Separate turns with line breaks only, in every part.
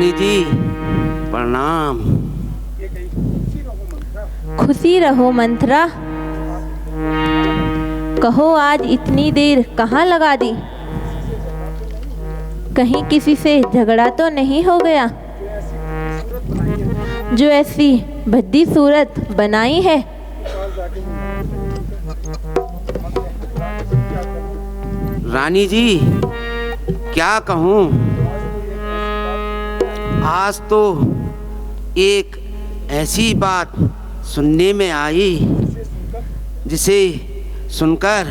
रानी जी प्रणाम।
खुशी रहो मंथरा। कहो आज इतनी देर कहाँ लगा दी? कहीं किसी से झगड़ा तो नहीं हो गया जो ऐसी भद्दी सूरत बनाई है?
रानी जी क्या कहूँ, आज तो एक ऐसी बात सुनने में आई जिसे सुनकर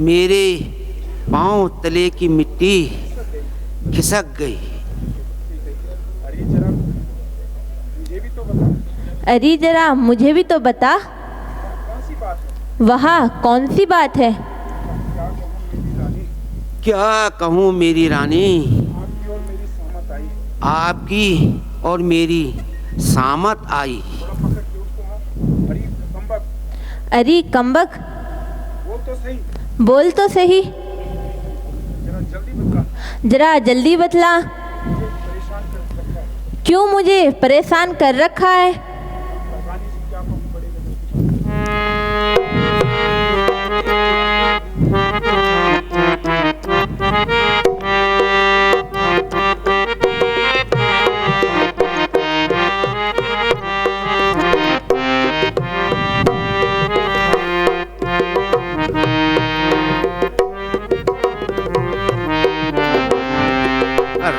मेरे पांव तले की मिट्टी खिसक गई।
अरे जरा मुझे भी तो बता, वह कौन सी बात है?
क्या कहूँ मेरी रानी, आपकी और मेरी सामत आई।
अरे कम्बक, बोल तो सही, जरा जल्दी बतला, क्यों मुझे परेशान कर रखा है?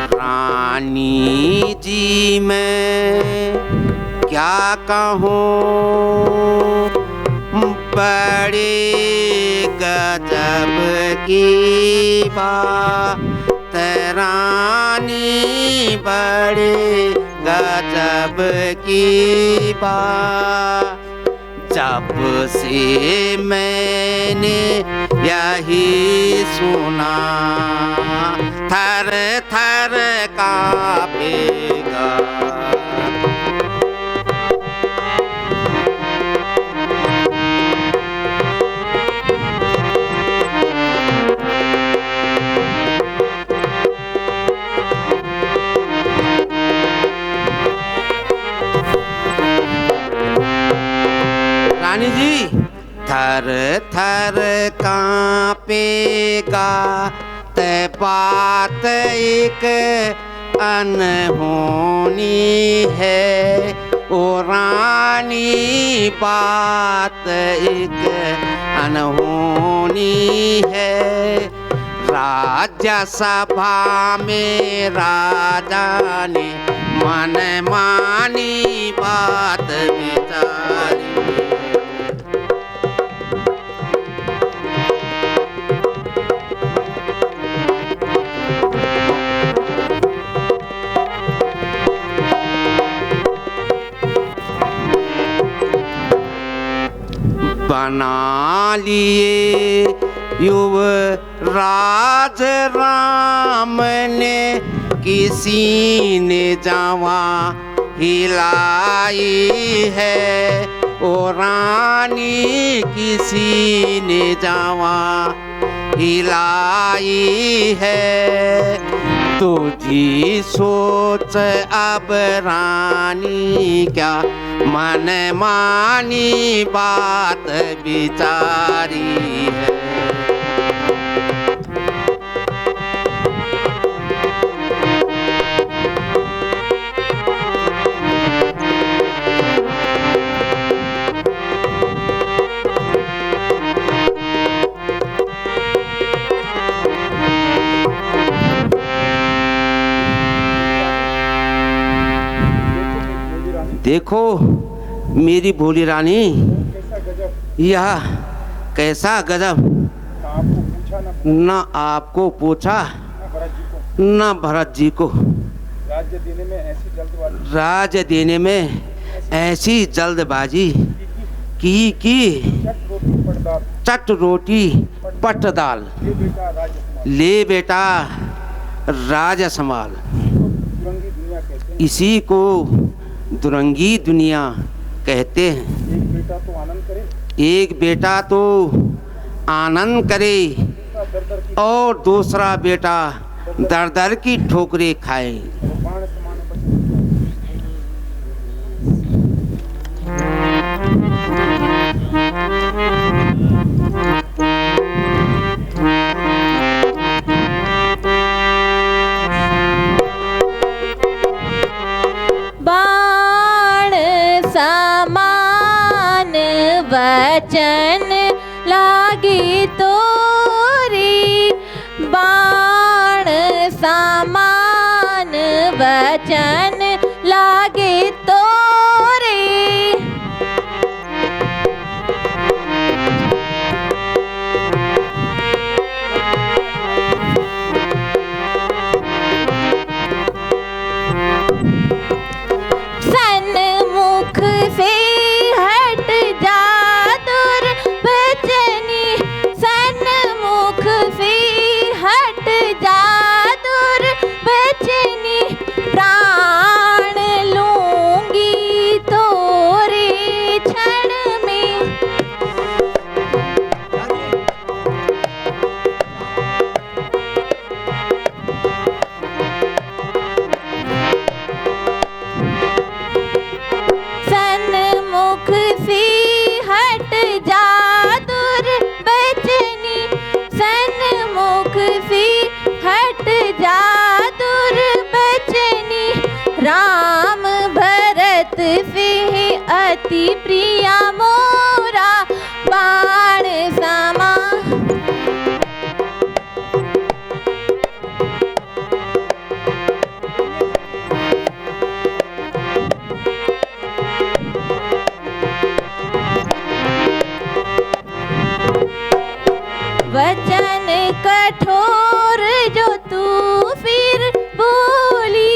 रानी जी मैं क्या कहूँ, बड़े गजब की बात रानी, बड़े गजब की बात। जब से मैंने यही सुना, थर थर कांपेगा। रानी जी थर थर कांपेगा, ते बात एक अनहोनी है। ओ रानी बात एक अनहोनी है। राज्यसभा में राजा ने मन मानी बात विचारी। बना लिए युवराज राम ने, किसी ने जावा हिलाई है। ओ रानी किसी ने जावा हिलाई है। तुझी सोच अब रानी क्या मन मानी बात विचारी है। देखो मेरी भोली रानी, यह कैसा गजब, न आपको पूछा न भरत जी को। राज्य देने में ऐसी जल्दबाजी की चट रोटी पट दाल। ले बेटा राज संभाल। इसी को दुरंगी दुनिया कहते हैं। एक बेटा तो आनंद करे और दूसरा बेटा दर दर की ठोकरें खाए।
वचन लागे तोरी, बाण समान वचन लागे तोरी। सन्मुख से हट जा दुर्वचनी, सन्मुख से हट जा दुर्वचनी, प्राण लूंगी तोरे क्षण में। सन्मुख से हट जा दुर्वचनी, सन्मुख से हट जा दुर्वचनी, राम भरत से अति प्रिया मोरा, बाण समा। वचन कठोर जो तू फिर बोली,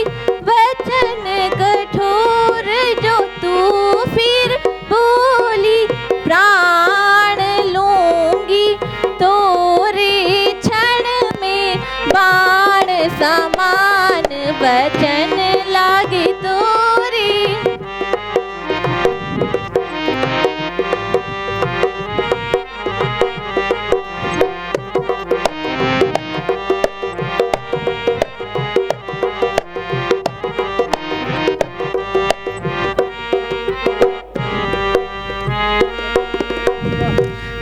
वचन कठोर जो तू फिर बोली, प्राण लूंगी तोरे क्षण में, बाण समान वचन लागे तोरे।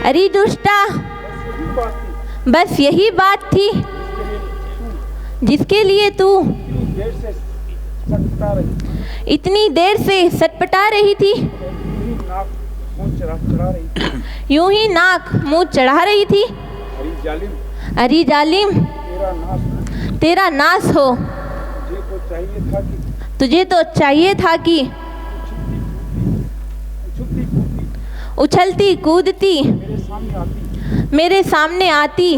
अरे दुष्टा, बस यही बात थी जिसके लिए तू इतनी देर से सटपटा रही थी, यूं ही नाक मुंह चढ़ा रही थी। अरे जालिम, तेरा नाश हो। तुझे तो चाहिए था कि उछलती कूदती मेरे सामने आती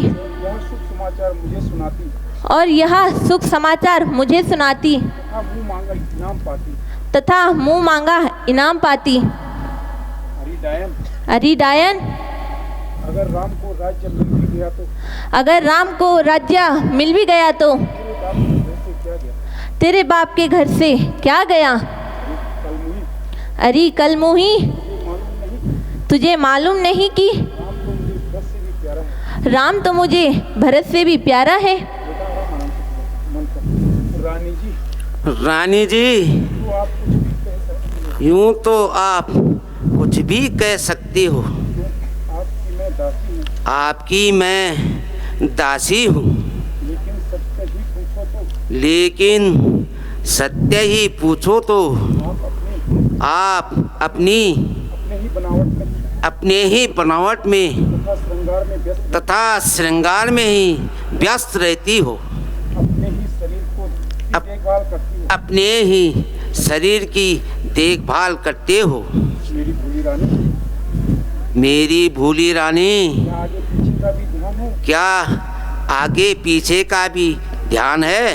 और यह सुख समाचार मुझे सुनाती तथा मुंह मांगा इनाम पाती। अरे डायन,
अगर राम को राज्य मिल भी गया तो,
अगर राम को राज्य मिल भी गया तो तेरे बाप के घर से क्या गया? अरे कलमुही, तुझे मालूम नहीं कि राम तो मुझे भरत से भी प्यारा है।
रानी जी, यूं तो आप कुछ भी कह सकती हो। आपकी मैं दासी हूँ, लेकिन सत्य ही पूछो तो आप अपने ही बनावट में तथा श्रृंगार में ही व्यस्त रहती हो। अपने ही शरीर की देखभाल करते हो। मेरी भूली रानी, क्या आगे पीछे का भी ध्यान है?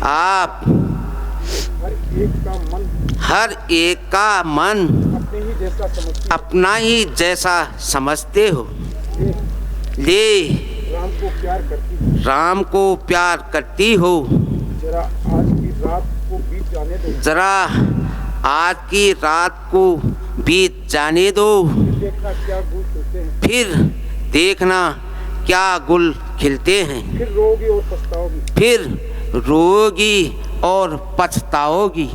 आप हर एक का मन अपना ही जैसा समझते हो। ले राम को प्यार करती हो। जरा आज की रात को बीत जाने दो, फिर देखना क्या गुल खिलते हैं। फिर रोगी और पछताओगी,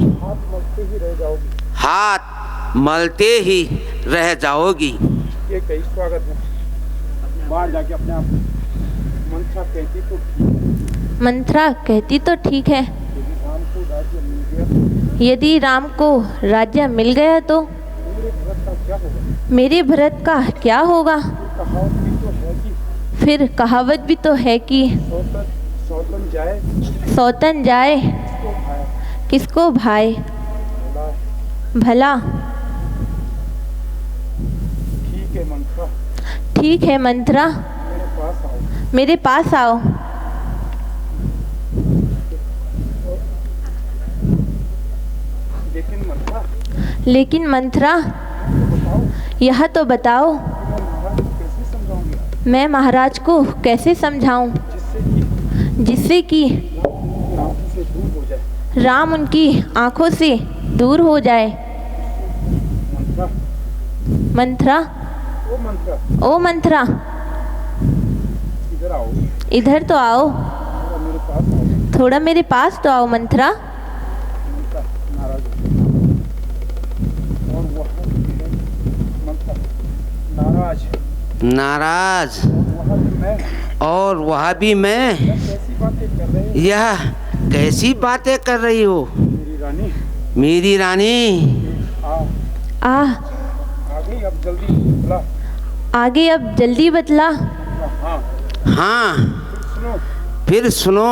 हाथ मलते ही रह जाओगी।
ये कई स्वागत है। बाहर जाके अपने आप मंत्रा कहती तो
मंत्रा कहती तो ठीक है। यदि राम को राज्य मिल गया तो
मेरे भरत का क्या होगा?
मेरे भरत का क्या होगा?
कहावत भी तो है कि
फिर कहावत भी तो है कि
सौतन जाए
सौतन जाए
तो खाए
किसको भाए।
भला।
भला।
ठीक है मंत्रा,
ठीक है मंत्रा,
मेरे पास आओ।
मेरे पास आओ।
लेकिन मंत्रा,
लेकिन मंत्रा,
बताओ
यह तो बताओ
मैं महाराज को कैसे समझाऊंगा,
मैं महाराज को कैसे समझाऊं
जिससे कि
जिससे कि
नाम से दूर हो जाए।
राम उनकी आंखों से दूर हो जाए।
मंत्रा,
मंत्रा,
ओ मंत्रा,
ओ मंत्रा,
इधर आओ,
इधर तो आओ,
थोड़ा मेरे पास आओ।
थोड़ा मेरे पास तो आओ मंत्रा।
मंत्रा नाराज हो। और वह मंत्रा नाराज,
नाराज,
वह भी मैं,
और वह भी मैं।
कैसी बातें कर रहे हो
यह कैसी बातें कर रही हो
मेरी रानी।
मेरी रानी।
आ
आ
आगे अब जल्दी बुला।
आगे अब जल्दी बतला।
हाँ
हाँ,
सुनो,
फिर सुनो।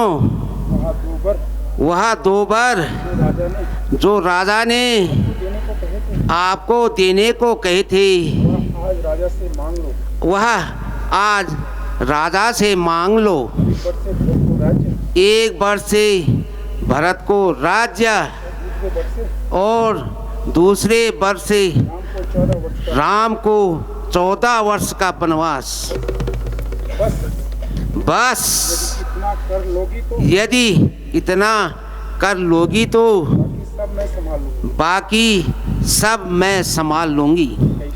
वहाँ दोबर
वह दो बार
जो राजा ने
जो राजा ने
देने को कहे थे,
आपको देने को कहे थे,
वह आज राजा से मांग लो।
वह आज राजा से मांग लो।
एक वर्ष से भरत को राज्य,
एक वर्ष से भरत को राज्य,
दूसरे वर्ष से
और दूसरे वर्ष से
राम को 14 वर्ष का।
राम को 14 वर्ष का वनवास।
बस
बस
इतना कर लोगी तो
यदि इतना कर लोगी तो
बाकी सब मैं संभाल लूंगी।
बाकी सब मैं संभाल लूंगी।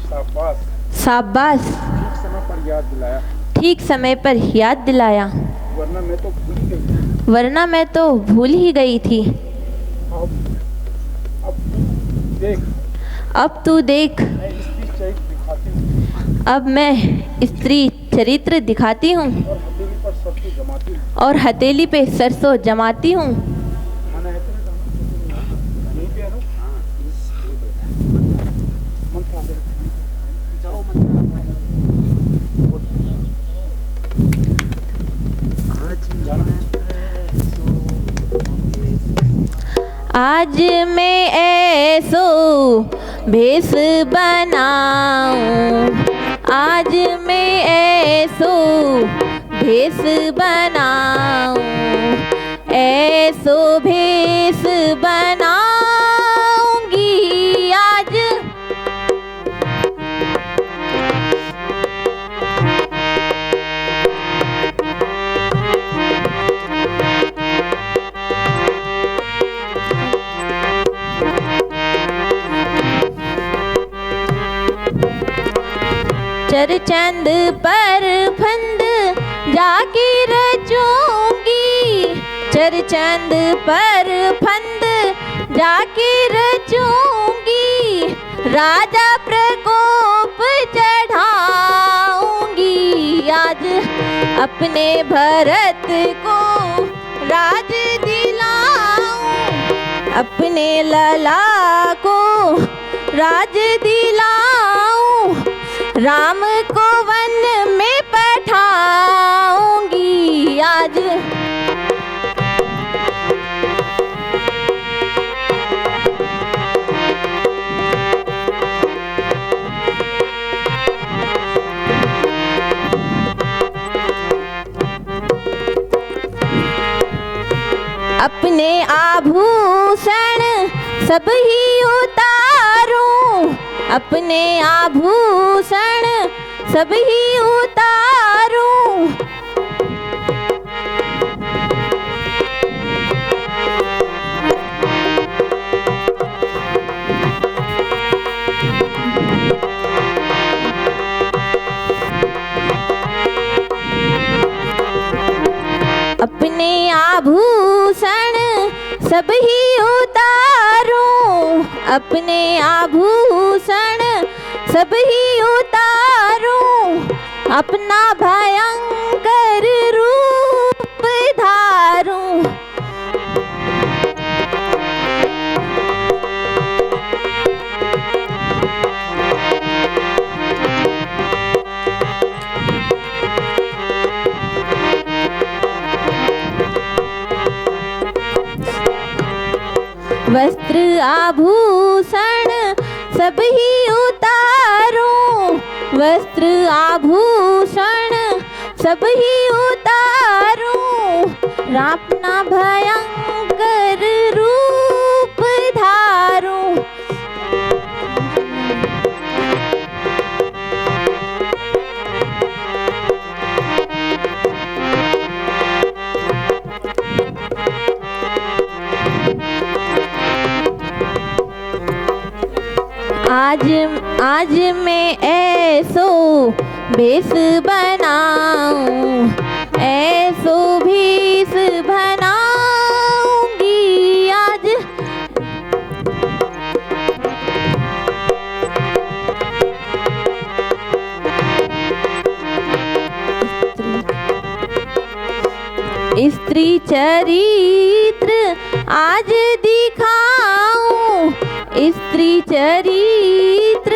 शाबाश,
शाबाश,
ठीक समय पर याद दिलाया,
ठीक समय पर याद दिलाया,
वरना मैं तो भूल ही गई।
वरना मैं तो भूल ही गई थी।
अब देख,
अब तू देख,
मैं इसकी चरित्र दिखाती हूँ
अब मैं स्त्री चरित्र दिखाती हूँ
और हथेली पर सरसों जमाती हूँ।
और हथेली पे सरसों जमाती हूँ।
खाना है तेरे नहीं पे नो। मंत्रा दे, जाओ मंत्रा।
आज मैं ऐसो भेष बनाऊं, आज मैं ऐसो भेष बनाऊं, ऐसो भेष बनाऊंगी आज। चरचंद पर फंद जाके रचूंगी, चरचंद पर फंद जाके रचूंगी, राजा प्रकोप चढ़ाऊंगी आज, अपने भरत को राज दिलाऊं, अपने लला को राज दिलाऊं, राम को वन में पठाऊंगी आज। अपने आभूषण सब ही उतारूं, अपने आभूषण सब ही उतारूं, अपने आभूषण सब ही उतारूं, अपने आभूषण सब ही उतारूं, अपना भयंकर रूप धारूं, वस्त्र आभूषण सब ही उतारूं, वस्त्र आभूषण सब ही उतारूं, अपना भयंकर रूप धारूं। आज मैं ऐसो भेष बनाऊं, ऐसो भेष बनाऊंगी आज। स्त्री चरित्र आज दिखाऊं, स्त्री चरित्र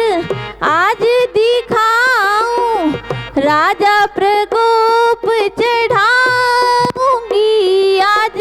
आज दिखाऊं, राजा प्रकोप चढ़ाऊंगी आज।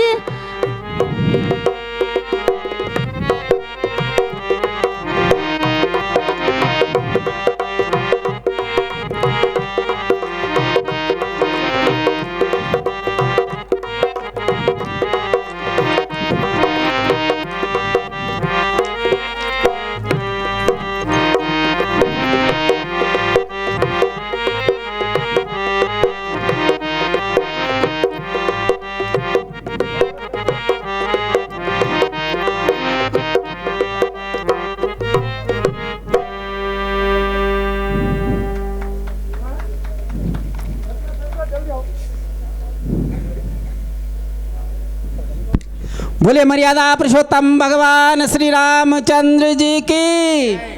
बोले मर्यादा पुरुषोत्तम भगवान श्री रामचंद्र जी की।